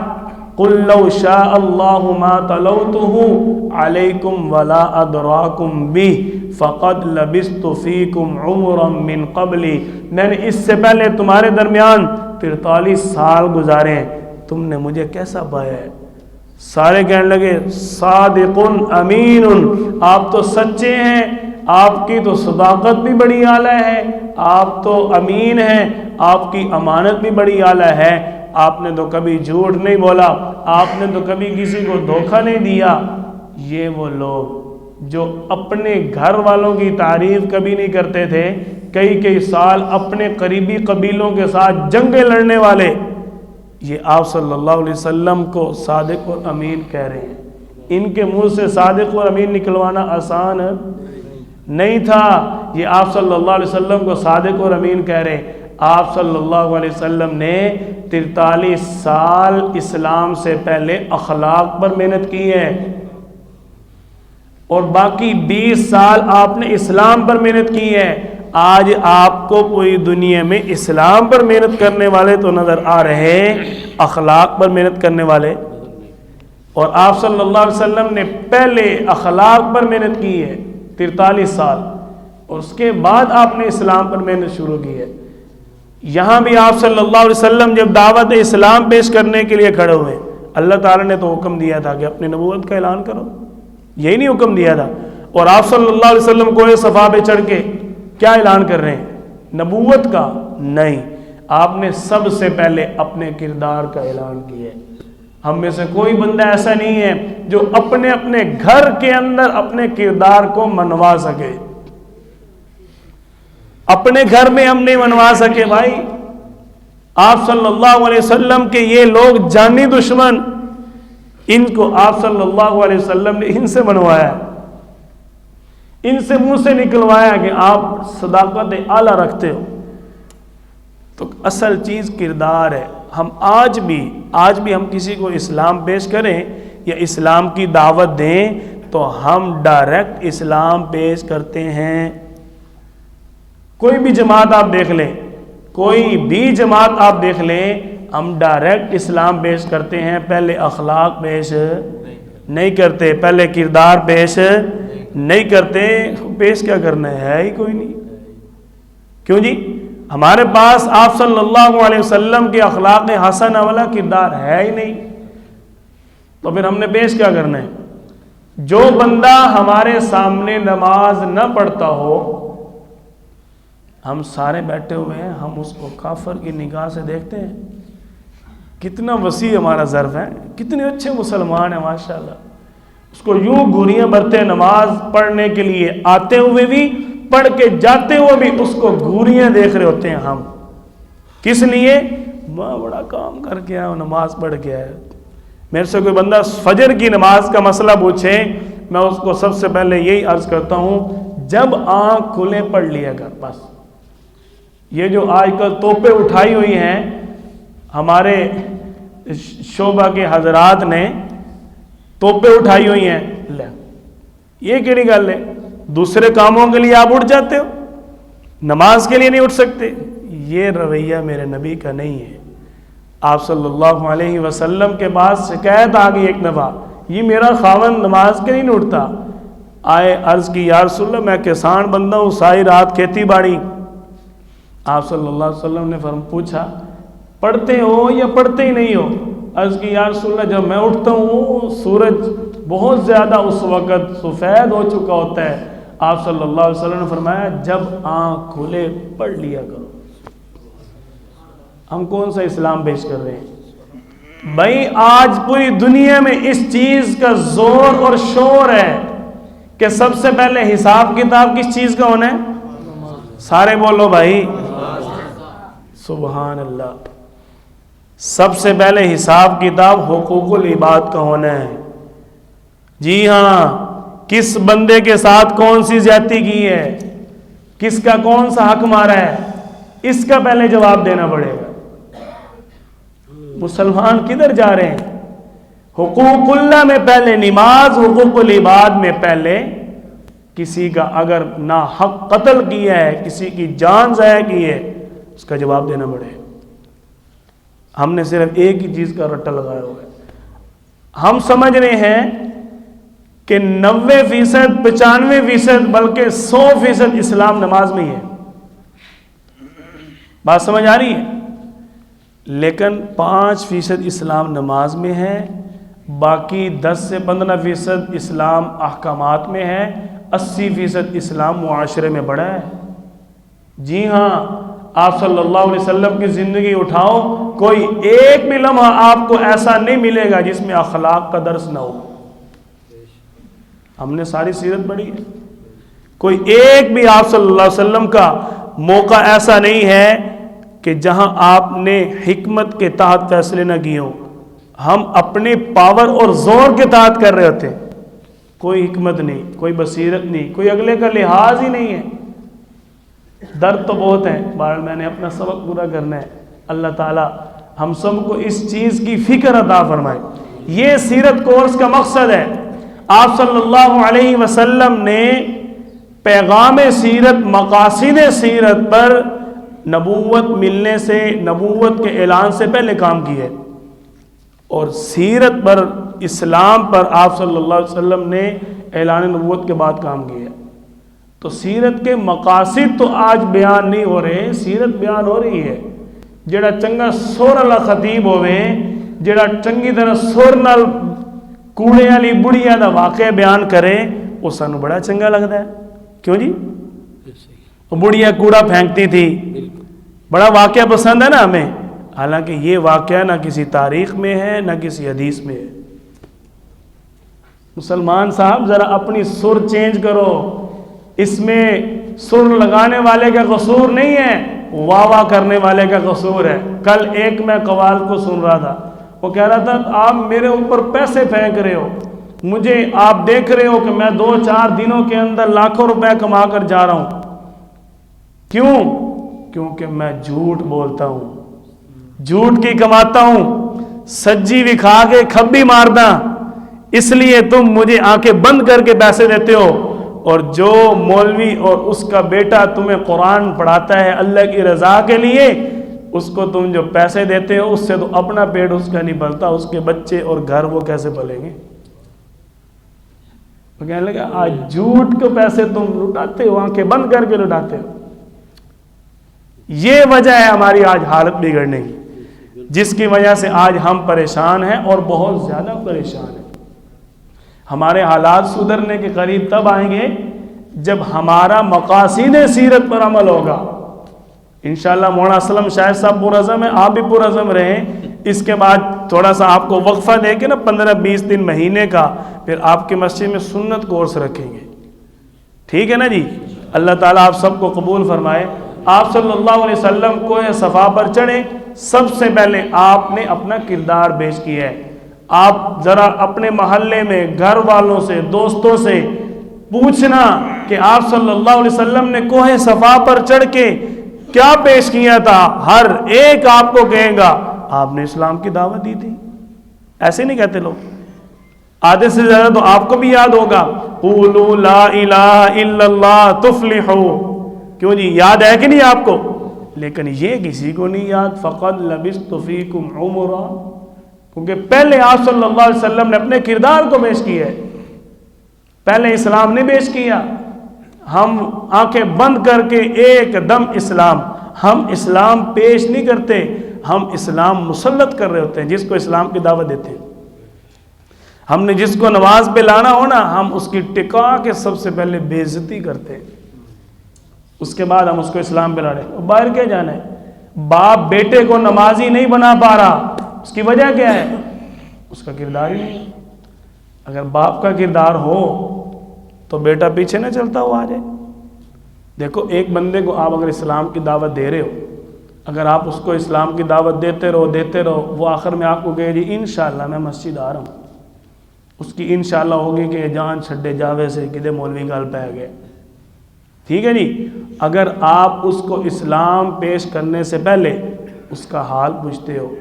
قُلْ لَوْ شَاءَ اللَّهُ مَا تَلَوْتُهُ عَلَيْكُمْ وَلَا أَدْرَاكُمْ بِهِ فَقَدْ لَبِثْتُ فِيكُمْ عُمُرًا مِّن قَبْلِ، میں نے اس سے پہلے تمہارے درمیان 43 سال گزارے ہیں، تم نے مجھے کیسا پایا ہے؟ سارے کہنے لگے صادق امین، آپ تو سچے ہیں، آپ کی تو صداقت بھی بڑی اعلیٰ ہے، آپ تو امین ہیں، آپ کی امانت بھی بڑی اعلیٰ ہے، آپ نے تو کبھی جھوٹ نہیں بولا، آپ نے تو کبھی کسی کو دھوکہ نہیں دیا۔ یہ وہ لوگ جو اپنے گھر والوں کی تعریف کبھی نہیں کرتے تھے، کئی سال اپنے قریبی قبیلوں کے ساتھ جنگیں لڑنے والے، یہ آپ صلی اللہ علیہ وسلم کو صادق اور امین کہہ رہے ہیں۔ ان کے منہ سے صادق اور امین نکلوانا آسان نہیں تھا، یہ آپ صلی اللہ علیہ وسلم کو صادق اور امین کہہ رہے ہیں۔ آپ صلی اللہ علیہ وسلم نے 43 سال اسلام سے پہلے اخلاق پر محنت کی ہے، اور باقی 20 سال آپ نے اسلام پر محنت کی ہے۔ آج آپ کو پوری دنیا میں اسلام پر محنت کرنے والے تو نظر آ رہے ہیں، اخلاق پر محنت کرنے والے، اور آپ صلی اللہ علیہ وسلم نے پہلے اخلاق پر محنت کی ہے 43 سال، اور اس کے بعد آپ نے اسلام پر محنت شروع کی ہے۔ یہاں بھی آپ صلی اللہ علیہ وسلم جب دعوت اسلام پیش کرنے کے لیے کھڑے ہوئے، اللہ تعالیٰ نے تو حکم دیا تھا کہ اپنی نبوت کا اعلان کرو، یہی نہیں حکم دیا تھا، اور آپ صلی اللہ علیہ وسلم کوہ صفا پہ چڑھ کے کیا اعلان کر رہے ہیں؟ نبوت کا نہیں، آپ نے سب سے پہلے اپنے کردار کا اعلان کیا ہے۔ ہم میں سے کوئی بندہ ایسا نہیں ہے جو اپنے اپنے گھر کے اندر اپنے کردار کو منوا سکے، اپنے گھر میں ہم نہیں منوا سکے بھائی۔ آپ صلی اللہ علیہ وسلم کے یہ لوگ جانی دشمن، ان کو آپ صلی اللہ علیہ وسلم نے ان سے منوایا، ان سے منہ سے نکلوایا کہ آپ صداقت اعلیٰ رکھتے ہو۔ تو اصل چیز کردار ہے۔ ہم آج بھی ہم کسی کو اسلام پیش کریں یا اسلام کی دعوت دیں تو ہم ڈائریکٹ اسلام پیش کرتے ہیں۔ کوئی بھی جماعت آپ دیکھ لیں، کوئی بھی جماعت آپ دیکھ لیں، ہم ڈائریکٹ اسلام پیش کرتے ہیں، پہلے اخلاق پیش نہیں کرتے، پہلے کردار پیش نہیں کرتے۔ پیش کیا کرنا ہے ہی کوئی نہیں، کیوں جی؟ ہمارے پاس آپ صلی اللہ علیہ وسلم کے اخلاق حسنہ والا کردار ہے ہی نہیں، تو پھر ہم نے پیش کیا کرنا ہے؟ جو بندہ ہمارے سامنے نماز نہ پڑھتا ہو، ہم سارے بیٹھے ہوئے ہیں، ہم اس کو کافر کی نگاہ سے دیکھتے ہیں، کتنا وسیع ہمارا ظرف ہے، کتنے اچھے مسلمان ہیں ماشاءاللہ، اس کو یوں گھوریاں بھرتے ہیں، نماز پڑھنے کے لیے آتے ہوئے بھی، پڑھ کے جاتے ہوئے بھی اس کو گھوریاں دیکھ رہے ہوتے ہیں ہم۔ کس لیے؟ میں بڑا کام کر کے آیا ہوں، نماز پڑھ کے آیا۔ میرے سے کوئی بندہ فجر کی نماز کا مسئلہ پوچھے، میں اس کو سب سے پہلے یہی عرض کرتا ہوں، جب آنکھ کھلے پڑھ لیا کر بس۔ یہ جو آج کل توپیں اٹھائی ہوئی ہیں ہمارے شعبہ کے حضرات نے، توپیں اٹھائی ہوئی ہیں، لے یہ کیڑی گل ہے؟ دوسرے کاموں کے لیے آپ اٹھ جاتے ہو، نماز کے لیے نہیں اٹھ سکتے؟ یہ رویہ میرے نبی کا نہیں ہے۔ آپ صلی اللہ علیہ وسلم کے پاس شکایت آ گئی ایک دفعہ، یہ میرا خاوند نماز کے نہیں اٹھتا۔ آئے عرض کی، یا رسول اللہ میں کسان بندہ ہوں، ساری رات کھیتی باڑی۔ آپ صلی اللہ علیہ وسلم نے پوچھا پڑھتے ہو یا پڑھتے ہی نہیں ہو؟ عرض کی، یا رسول اللہ جب میں اٹھتا ہوں سورج بہت زیادہ اس وقت سفید ہو چکا ہوتا ہے۔ آپ صلی اللہ علیہ وسلم نے فرمایا جب آنکھ کھلے پڑھ لیا کرو۔ ہم کون سا اسلام پیش کر رہے ہیں بھائی؟ آج پوری دنیا میں اس چیز کا زور اور شور ہے کہ سب سے پہلے حساب کتاب کس چیز کا ہونا ہے؟ سارے بولو بھائی، سبحان اللہ۔ سب سے پہلے حساب کتاب حقوق العباد کا ہونا ہے۔ جی ہاں، کس بندے کے ساتھ کون سی زیادتی کی ہے، کس کا کون سا حق مارا ہے، اس کا پہلے جواب دینا پڑے گا۔ مسلمان کدھر جا رہے ہیں؟ حقوق اللہ میں پہلے نماز، حقوق العباد میں پہلے کسی کا اگر ناحق قتل کیا ہے، کسی کی جان ضائع کی ہے، اس کا جواب دینا پڑے گا۔ ہم نے صرف ایک ہی چیز کا رٹا لگایا ہوا ہے، ہم سمجھ رہے ہیں کہ 90%، 95%، بلکہ 100% اسلام نماز میں ہی ہے۔ بات سمجھ آ رہی ہے؟ لیکن 5% اسلام نماز میں ہے باقی 10 سے 15% اسلام احکامات میں ہے، 80% اسلام معاشرے میں بڑا ہے۔ جی ہاں، آپ صلی اللہ علیہ وسلم کی زندگی اٹھاؤ، کوئی ایک بھی لمحہ آپ کو ایسا نہیں ملے گا جس میں اخلاق کا درس نہ ہو۔ ہم نے ساری سیرت پڑھی ہے، کوئی ایک بھی آپ صلی اللہ علیہ وسلم کا موقع ایسا نہیں ہے کہ جہاں آپ نے حکمت کے تحت فیصلے نہ کیے ہوں۔ ہم اپنے پاور اور زور کے تحت کر رہے ہوتے ہیں، کوئی حکمت نہیں، کوئی بصیرت نہیں، کوئی اگلے کا لحاظ ہی نہیں ہے۔ درد تو بہت ہے، بہرحال میں نے اپنا سبق پورا کرنا ہے۔ اللہ تعالی ہم سب کو اس چیز کی فکر عطا فرمائے۔ یہ سیرت کورس کا مقصد ہے۔ آپ صلی اللہ علیہ وسلم نے پیغام سیرت، مقاصد سیرت پر نبوت ملنے سے، نبوت کے اعلان سے پہلے کام کیا ہے، اور سیرت پر، اسلام پر آپ صلی اللہ علیہ وسلم نے اعلان نبوت کے بعد کام کیا ہے۔ تو سیرت کے مقاصد تو آج بیان نہیں ہو رہے، سیرت بیان ہو رہی ہے۔ جڑا چنگا سور والا خطیب ہوئے، جڑا چنگی طرح سور نال کوڑے والی بڑھیا دا واقعہ بیان کرے، وہ سانو بڑا چنگا لگتا ہے۔ کیوں جی؟ وہ بڑھیا کوڑا پھینکتی تھی، بڑا واقعہ پسند ہے نا ہمیں، حالانکہ یہ واقعہ نہ کسی تاریخ میں ہے نہ کسی حدیث میں ہے۔ مسلمان صاحب ذرا اپنی سر چینج کرو، اس میں سر لگانے والے کا قصور نہیں ہے، واہ واہ کرنے والے کا قصور ہے۔ کل ایک میں قوال کو سن رہا تھا، وہ کہہ رہا تھا آپ میرے اوپر پیسے پھینک رہے ہو، مجھے آپ دیکھ رہے ہو کہ میں 2-4 دنوں کے اندر لاکھوں روپے کما کر جا رہا ہوں، کیوں؟ کیونکہ میں جھوٹ بولتا ہوں، جھوٹ کی کماتا ہوں، سجی بھی کھا کے کھبی ماردا، اس لیے تم مجھے آنکھیں بند کر کے پیسے دیتے ہو، اور جو مولوی اور اس کا بیٹا تمہیں قرآن پڑھاتا ہے اللہ کی رضا کے لیے، اس کو تم جو پیسے دیتے ہو اس سے تو اپنا پیٹ اس کا نہیں پلتا، اس کے بچے اور گھر وہ کیسے پلیں گے؟ وہ کہنے لگا آج جھوٹ کے پیسے تم لٹاتے ہو، آنکھیں بند کر کے لٹاتے ہو۔ یہ وجہ ہے ہماری آج حالت بگڑنے کی، جس کی وجہ سے آج ہم پریشان ہیں اور بہت زیادہ پریشان ہیں۔ ہمارے حالات سدھرنے کے قریب تب آئیں گے جب ہمارا مقاصد سیرت پر عمل ہوگا۔ انشاءاللہ مولانا اسلم شاہد صاحب پرعزم ہیں، آپ بھی پرعزم رہیں۔ اس کے بعد تھوڑا سا آپ کو وقفہ دے کے نا 15-20 دن مہینے کا، پھر آپ کی مسجد میں سنت کورس رکھیں گے، ٹھیک ہے نا جی؟ اللہ تعالیٰ آپ سب کو قبول فرمائے۔ آپ صلی اللہ علیہ وسلم کو صفا پر چڑھے، سب سے پہلے آپ نے اپنا کردار پیش کیا ہے۔ آپ ذرا اپنے محلے میں گھر والوں سے، دوستوں سے پوچھنا کہ آپ صلی اللہ علیہ وسلم نے کوہ صفا پر چڑھ کے کیا پیش کیا تھا، ہر ایک آپ کو کہے گا آپ نے اسلام کی دعوت دی تھی۔ ایسے نہیں کہتے لوگ، آدھے سے زیادہ تو آپ کو بھی یاد ہوگا، قولوا لا الہ الا اللہ تفلحوا، کیوں جی یاد ہے کہ نہیں آپ کو؟ لیکن یہ کسی کو نہیں یاد، فقد لبثت فیکم عمرا، کیونکہ پہلے آپ صلی اللہ علیہ وسلم نے اپنے کردار کو پیش کیا ہے، پہلے اسلام نہیں پیش کیا۔ ہم آنکھیں بند کر کے ایک دم اسلام، ہم اسلام پیش نہیں کرتے، ہم اسلام مسلط کر رہے ہوتے ہیں، جس کو اسلام کی دعوت دیتے ہیں۔ ہم نے جس کو نماز پہ لانا ہو نا، ہم اس کی ٹکا کے سب سے پہلے بے عزتی کرتے ہیں، اس کے بعد ہم اس کو اسلام پہ لا رہے ہیں۔ باہر کیا جانا ہے؟ باپ بیٹے کو نمازی نہیں بنا پا رہا، اس کی وجہ کیا ہے؟ اس کا کردار ہی نہیں۔ اگر باپ کا کردار ہو تو بیٹا پیچھے نہ چلتا ہوا آ جائے۔ دیکھو ایک بندے کو آپ اگر اسلام کی دعوت دے رہے ہو، اگر آپ اس کو اسلام کی دعوت دیتے رہو، وہ آخر میں آپ کو کہے جی انشاءاللہ میں مسجد آ رہا ہوں، اس کی انشاءاللہ ہوگی کہ جان چھڈے جاوے سے کدے مولوی گل پہ گئے، ٹھیک ہے جی؟ اگر آپ اس کو اسلام پیش کرنے سے پہلے اس کا حال پوچھتے ہو،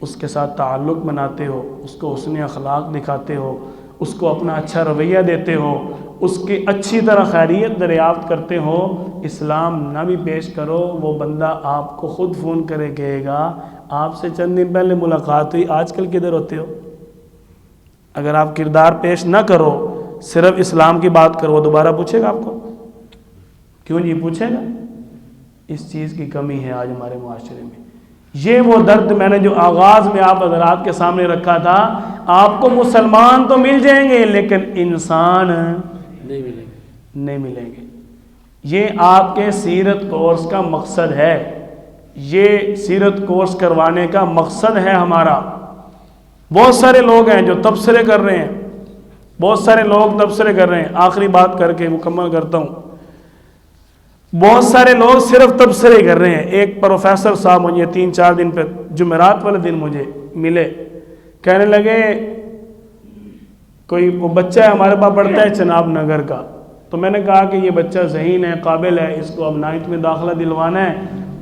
اس کے ساتھ تعلق بناتے ہو، اس کو حسن اخلاق دکھاتے ہو، اس کو اپنا اچھا رویہ دیتے ہو، اس کی اچھی طرح خیریت دریافت کرتے ہو، اسلام نہ بھی پیش کرو، وہ بندہ آپ کو خود فون کرے کہے گا آپ سے چند دن پہلے ملاقات ہوئی، آج کل کدھر ہوتے ہو؟ اگر آپ کردار پیش نہ کرو، صرف اسلام کی بات کرو، وہ دوبارہ پوچھے گا آپ کو؟ کیوں جی پوچھے گا؟ اس چیز کی کمی ہے آج ہمارے معاشرے میں۔ یہ وہ درد میں نے جو آغاز میں آپ حضرات کے سامنے رکھا تھا. آپ کو مسلمان تو مل جائیں گے لیکن انسان نہیں ملیں گے. یہ آپ کے سیرت کورس کا مقصد ہے. یہ سیرت کورس کروانے کا مقصد ہے ہمارا. بہت سارے لوگ ہیں جو تبصرے کر رہے ہیں, بہت سارے لوگ تبصرے کر رہے ہیں. آخری بات کر کے مکمل کرتا ہوں. بہت سارے لوگ صرف تبصرے کر رہے ہیں. ایک پروفیسر صاحب مجھے 3-4 دن پہ جمعرات والے دن مجھے ملے, کہنے لگے کوئی وہ بچہ ہے ہمارے پاس پڑھتا ہے چناب نگر کا, تو میں نے کہا کہ یہ بچہ ذہین ہے, قابل ہے, اس کو اب 9th میں داخلہ دلوانا ہے,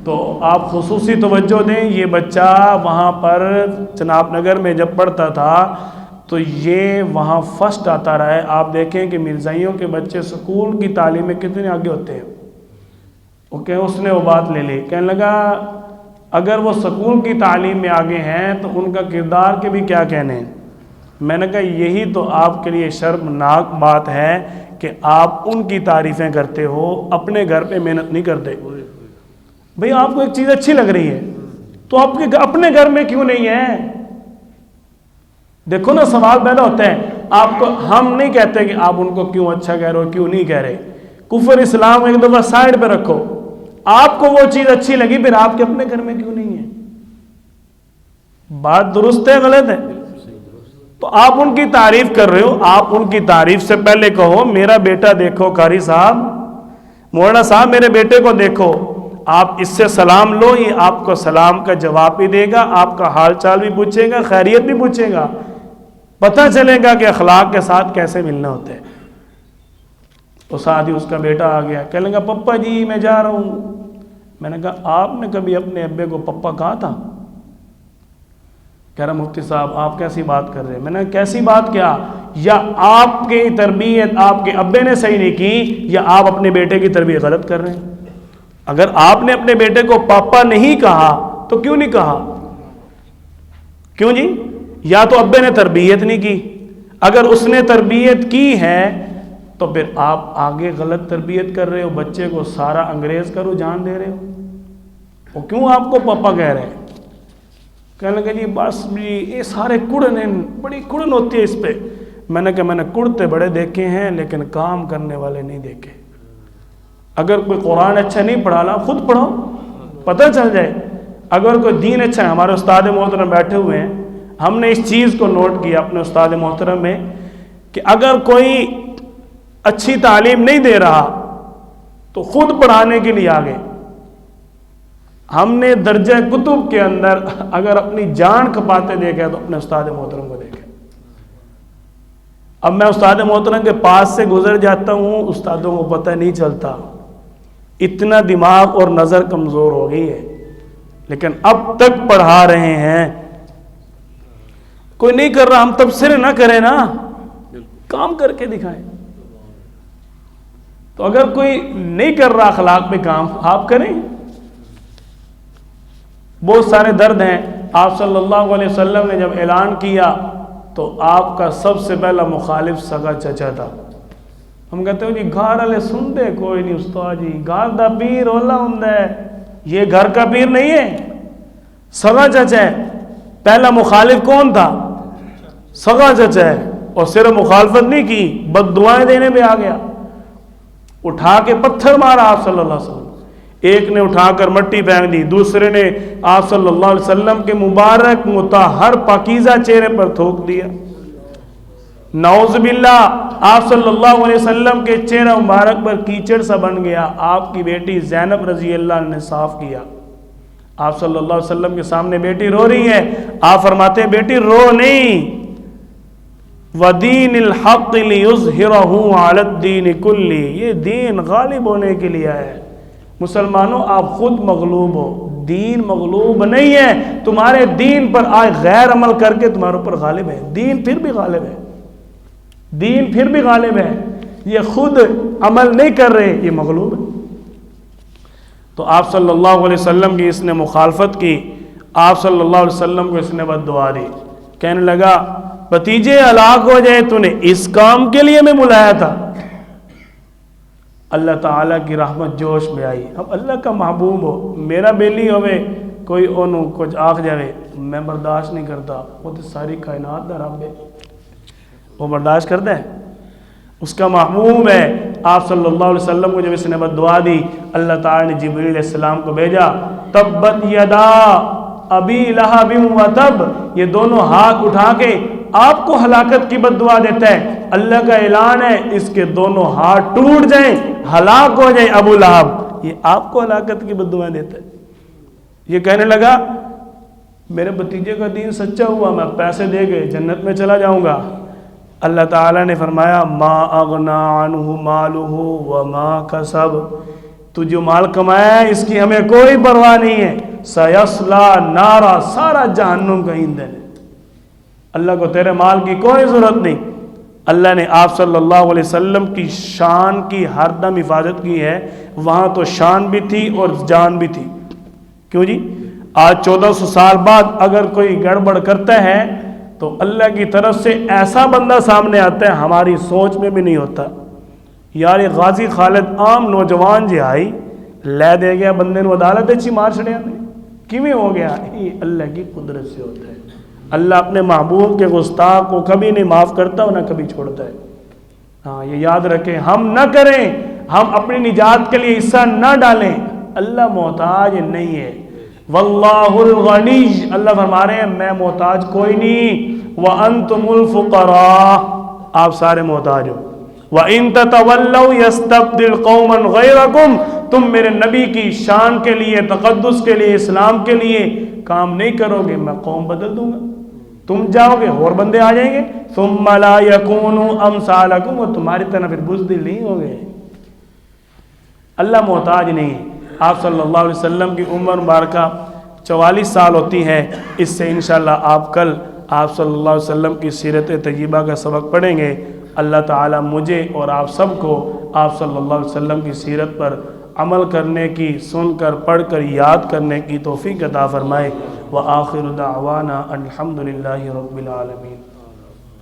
تو آپ خصوصی توجہ دیں. یہ بچہ وہاں پر چناب نگر میں جب پڑھتا تھا تو یہ وہاں فرسٹ آتا رہا ہے. آپ دیکھیں کہ مرزائیوں کے بچے سکول کی تعلیم میں کتنے آگے ہوتے ہیں. اوکے, اس نے وہ بات لے لی. کہنے لگا اگر وہ سکول کی تعلیم میں آگے ہیں تو ان کا کردار کے بھی کیا کہنے ہیں. میں نے کہا یہی تو آپ کے لیے شرمناک بات ہے کہ آپ ان کی تعریفیں کرتے ہو, اپنے گھر پہ محنت نہیں کرتے. بھئی آپ کو ایک چیز اچھی لگ رہی ہے تو آپ کے اپنے گھر میں کیوں نہیں ہے. دیکھو نا سوال پیدا ہوتا ہے. آپ کو ہم نہیں کہتے کہ آپ ان کو کیوں اچھا کہہ رہے ہو, کیوں نہیں کہہ رہے. کفر اسلام ایک دفعہ سائڈ پہ رکھو. آپ کو وہ چیز اچھی لگی, پھر آپ کے اپنے گھر میں کیوں نہیں ہے. بات درست ہے غلط ہے؟ تو آپ ان کی تعریف کر رہے ہو. آپ ان کی تعریف سے پہلے کہو میرا بیٹا دیکھو, قاری صاحب, مولانا صاحب میرے بیٹے کو دیکھو. آپ اس سے سلام لو, یہ آپ کو سلام کا جواب بھی دے گا, آپ کا حال چال بھی پوچھے گا, خیریت بھی پوچھے گا. پتہ چلے گا کہ اخلاق کے ساتھ کیسے ملنا ہوتا ہے. تو ساتھ ہی اس کا بیٹا آ گیا, کہنے لگا پپا جی میں جا رہا ہوں. میں نے کہا آپ نے کبھی اپنے ابے کو پپا کہا تھا؟ کہہ رہا مفتی صاحب آپ کیسی بات کر رہے ہیں. میں نے کیسی بات کیا؟ یا آپ کی تربیت آپ کے ابے نے صحیح نہیں کی, یا آپ اپنے بیٹے کی تربیت غلط کر رہے ہیں. اگر آپ نے اپنے بیٹے کو پاپا نہیں کہا تو کیوں نہیں کہا؟ کیوں جی؟ یا تو ابے نے تربیت نہیں کی. اگر اس نے تربیت کی ہے تو پھر آپ آگے غلط تربیت کر رہے ہو, بچے کو سارا انگریز کا رجحان دے رہے ہو. وہ کیوں آپ کو پاپا کہہ رہے ہیں؟ کہنے لگے جی بس جی یہ سارے کڑن ہیں, بڑی کڑن ہوتی ہے اس پہ. میں نے کہا میں نے کڑتے بڑے دیکھے ہیں لیکن کام کرنے والے نہیں دیکھے. اگر کوئی قرآن اچھا نہیں پڑھا لا خود پڑھو, پتہ چل جائے. اگر کوئی دین اچھا ہے, ہمارے استاد محترم بیٹھے ہوئے ہیں, ہم نے اس چیز کو نوٹ کیا اپنے استاد محترم میں کہ اگر کوئی اچھی تعلیم نہیں دے رہا تو خود پڑھانے کے لیے آگے. ہم نے درجہ کتب کے اندر اگر اپنی جان کھپاتے دیکھا تو اپنے استاد محترم کو دیکھا. اب میں استاد محترم کے پاس سے گزر جاتا ہوں, استادوں کو پتہ نہیں چلتا, اتنا دماغ اور نظر کمزور ہو گئی ہے, لیکن اب تک پڑھا رہے ہیں. کوئی نہیں کر رہا, ہم تبصرے نہ کریں نا, کام کر کے دکھائیں. تو اگر کوئی نہیں کر رہا اخلاق پہ کام, آپ کریں. بہت سارے درد ہیں. آپ صلی اللہ علیہ وسلم نے جب اعلان کیا تو آپ کا سب سے پہلا مخالف سگا چچا تھا. ہم کہتے ہیں جی گھر والے سنتے کوئی نہیں استاد جی, گھر دا پیر اولا ہوندا ہے, یہ گھر کا پیر نہیں ہے, سگا چچا ہے. پہلا مخالف کون تھا؟ سگا چچا ہے. اور صرف مخالفت نہیں کی, بد دعائیں دینے پہ آ گیا. اٹھا کے پتھر مارا آپ صلی اللہ علیہ وسلم. ایک نے اٹھا کر مٹی پھینک دی, دوسرے نے آپ صلی اللہ علیہ وسلم کے مبارک مطہر پاکیزہ چہرے پر تھوک دیا. نعوذ باللہ, آپ صلی اللہ علیہ وسلم کے چہرہ مبارک پر کیچڑ سا بن گیا. آپ کی بیٹی زینب رضی اللہ عنہ نے صاف کیا. آپ صلی اللہ علیہ وسلم کے سامنے بیٹی رو رہی ہے, آپ فرماتے ہیں بیٹی رو نہیں, وَدِينِ الْحَقِّ لِيُظْهِرَهُ عَلَى الدِّينِ كُلِّهِ, یہ دین غالب ہونے کے لیے ہے. مسلمانوں آپ خود مغلوب ہو, دین مغلوب نہیں ہے. تمہارے دین پر آج غیر عمل کر کے تمہارے اوپر غالب ہے. دین پھر بھی غالب ہے, دین پھر بھی غالب ہے. یہ خود عمل نہیں کر رہے, یہ مغلوب ہے. تو آپ صلی اللہ علیہ وسلم کی اس نے مخالفت کی. آپ صلی اللہ علیہ وسلم کو اس نے بد دعا دی. کہنے لگا بھتیجے ہلاک ہو جائے, تو نے اس کام کے لیے میں بلایا تھا. اللہ تعالیٰ کی رحمت جوش میں آئی. اب اللہ کا محبوب ہو, میرا بیلی ہوئے, کوئی انہوں کچھ آخ جائے میں برداشت نہیں کرتا، وہ تو ساری کائنات دا رب ہے، وہ برداشت کرتا ہے؟ اس کا محبوب ہے۔ آپ صلی اللہ علیہ وسلم کو جب اس نے بد دعا دی، اللہ تعالی نے جبریل علیہ السلام کو بھیجا، تبت یدا ابی لہب و تب، یہ دونوں ہاتھ اٹھا کے آپ کو ہلاکت کی بد دعا دیتا ہے۔ اللہ کا اعلان ہے اس کے دونوں ہاتھ ٹوٹ جائیں، ہلاک ہو جائیں ابو لہب، یہ آپ کو ہلاکت کی بد دعا دیتا ہے۔ یہ کہنے لگا میرے بھتیجے کا دین سچا ہوا، میں پیسے دے کے جنت میں چلا جاؤں گا۔ اللہ تعالیٰ نے فرمایا ما اغنا عنہ مالہ وما کسب، تو جو مال کمایا ہے اس کی ہمیں کوئی پرواہ نہیں ہے، سیصلا نارا، سارا جہنم کا ایندھن ہے، اللہ کو تیرے مال کی کوئی ضرورت نہیں۔ اللہ نے آپ صلی اللہ علیہ وسلم کی شان کی ہر دم حفاظت کی ہے، وہاں تو شان بھی تھی اور جان بھی تھی۔ کیوں جی؟ آج 1400 سال بعد اگر کوئی گڑبڑ کرتا ہے تو اللہ کی طرف سے ایسا بندہ سامنے آتا ہے ہماری سوچ میں بھی نہیں ہوتا۔ یار یہ غازی خالد عام نوجوان جی آئی لے دے گیا بندے نو عدالت اچھی مار چھڑیا نے، کیویں ہو گیا؟ یہ اللہ کی قدرت سے ہوتا ہے۔ اللہ اپنے محبوب کے گستاخ کو کبھی نہیں معاف کرتا اور نہ کبھی چھوڑتا ہے۔ ہاں یہ یاد رکھیں، ہم نہ کریں، ہم اپنی نجات کے لیے حصہ نہ ڈالیں، اللہ محتاج نہیں ہے۔ واللہ الغنی، اللہ فرما رہے ہیں میں محتاج کوئی نہیں، وانتم الفقراء، آپ سارے محتاج ہو، وان تتولوا یستبدل قوما غیرکم، تم میرے نبی کی شان کے لیے، تقدس کے لیے، اسلام کے لیے کام نہیں کرو گے میں قوم بدل دوں گا، تم جاؤ گے اور بندے آ جائیں گے، ثم لا یکونوا امثالکم، وہ تمہاری طرح پھر بزدل نہیں ہو گئے۔ اللہ محتاج نہیں ہے۔ آپ صلی اللہ علیہ وسلم کی عمر مبارکہ 44 سال ہوتی ہے، اس سے انشاءاللہ آپ کل آپ صلی اللہ علیہ وسلم کی سیرت طیبہ کا سبق پڑھیں گے۔ اللہ تعالیٰ مجھے اور آپ سب کو آپ صلی اللہ علیہ وسلم کی سیرت پر عمل کرنے کی، سن کر پڑھ کر یاد کرنے کی توفیق عطا فرمائے۔ وآخر دعوانا الحمدللہ رب العالمین۔